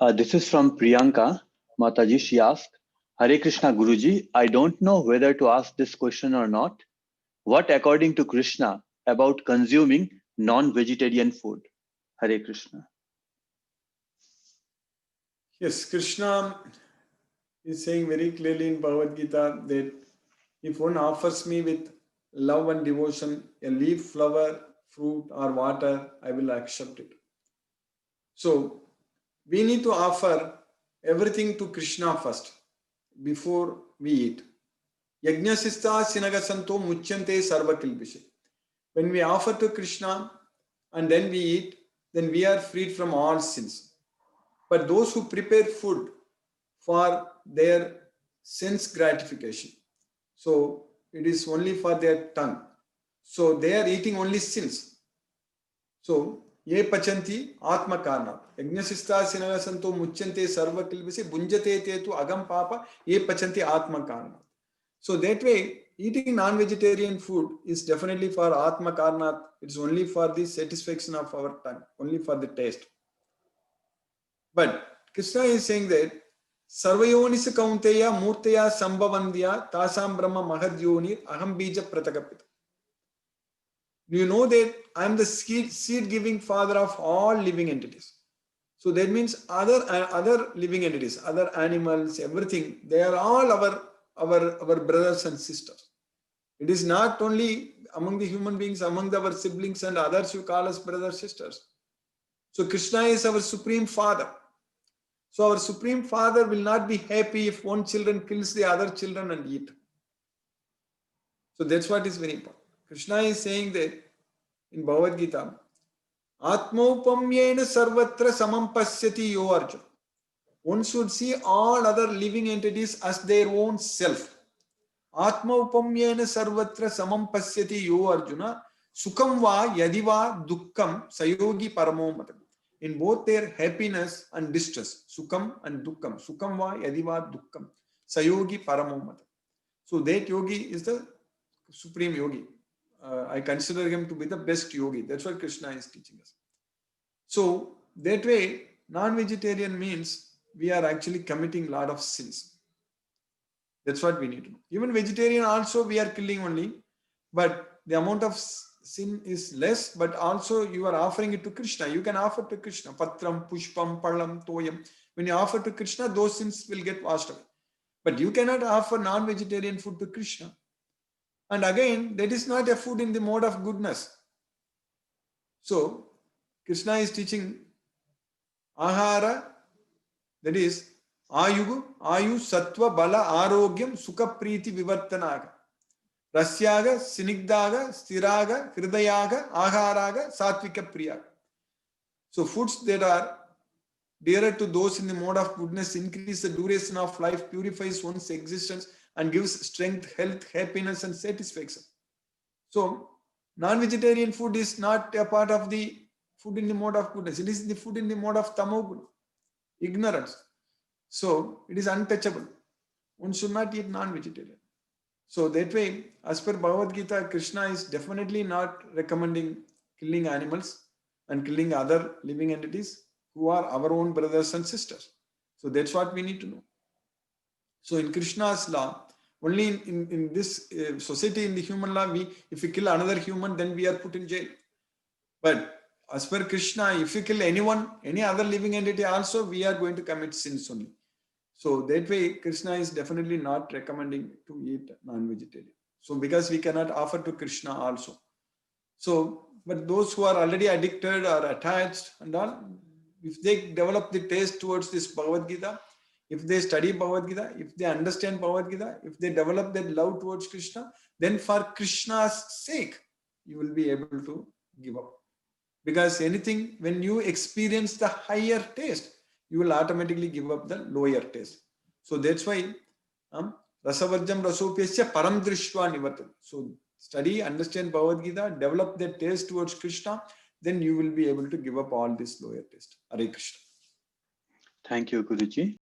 This is from Priyanka Mataji. She asked, Hare Krishna Guruji, I don't know whether to ask this question or not. What, according to Krishna, about consuming non-vegetarian food? Hare Krishna. Yes, Krishna is saying very clearly in Bhagavad Gita that if one offers me with love and devotion a leaf, flower, fruit, or water, I will accept it. So we need to offer everything to Krishna first before we eat. Yajnasista sinagasanto muchyante sarva kilbishi. When we offer to Krishna and then we eat, then we are freed from all sins. But those who prepare food for their sense gratification, so it is only for their tongue. So they are eating only sins. So ye pachanti atma karna. Yajnasista sinagasanto muchyante sarva kilbisi bunjate te tu agam papa ye pachanti atma karna. So that way, eating non-vegetarian food is definitely for Atma Karnat. It's only for the satisfaction of our tongue, only for the taste. But Krishna is saying that Sarvayonis Kaunteya Murteya Sambhavandya Tasam Brahma Mahadyoni Aham Bija Pratakapita. Do you know that I am the seed-giving father of all living entities? So that means other living entities, other animals, everything, they are all our brothers and sisters. It is not only among the human beings, among our siblings and others who call us brothers, sisters. So Krishna is our supreme father. So our supreme father will not be happy if one children kills the other children and eat. So that's what is very important. Krishna is saying that in Bhagavad Gita, Atmaupamyena sarvatra samam pasyati yo Arjuna. One should see all other living entities as their own self. Atma upamyena sarvatra samam pasyati yo Arjuna sukham va yadiva dukkham sayogi paramo matam. In both their happiness and distress, sukham and dukkham. Sukham va yadiva dukkham sayogi paramo matam. So that yogi is the supreme yogi. I consider him to be the best yogi. That's what Krishna is teaching us. So that way, non-vegetarian means we are actually committing a lot of sins. That's what we need to know. Even vegetarian also we are killing only, but the amount of sin is less, but also you are offering it to Krishna. You can offer to Krishna. Patram, Pushpam, Palam, Toyam. When you offer to Krishna, those sins will get washed away. But you cannot offer non-vegetarian food to Krishna. And again, that is not a food in the mode of goodness. So, Krishna is teaching ahara, that is Ayu, Sattva, Bala, Arogyam, Sukha, Priti, Vivartanaga. Rasyaga, Sinigdaga, Stiraga, Hridayaga, Aharaga, Satvika, Priyaga. So foods that are dearer to those in the mode of goodness increase the duration of life, purifies one's existence, and gives strength, health, happiness, and satisfaction. So non-vegetarian food is not a part of the food in the mode of goodness. It is the food in the mode of tamoguna, ignorance. So it is untouchable. One should not eat non-vegetarian. So that way, as per Bhagavad Gita, Krishna is definitely not recommending killing animals and killing other living entities who are our own brothers and sisters. So that's what we need to know. So in Krishna's law, only in this society, in the human law, if we kill another human, then we are put in jail. But as per Krishna, if you kill anyone, any other living entity also, we are going to commit sins only. So that way, Krishna is definitely not recommending to eat non-vegetarian. So because we cannot offer to Krishna also. So, but those who are already addicted or attached and all, if they develop the taste towards this Bhagavad Gita, if they study Bhagavad Gita, if they understand Bhagavad Gita, if they develop that love towards Krishna, then for Krishna's sake, you will be able to give up. Because anything, when you experience the higher taste, you will automatically give up the lower taste. So that's why Rasavarjam Rasopyasya Param Drishva Nivartan. So study, understand Bhagavad Gita, develop that taste towards Krishna, then you will be able to give up all this lower taste. Hare Krishna. Thank you, Guruji.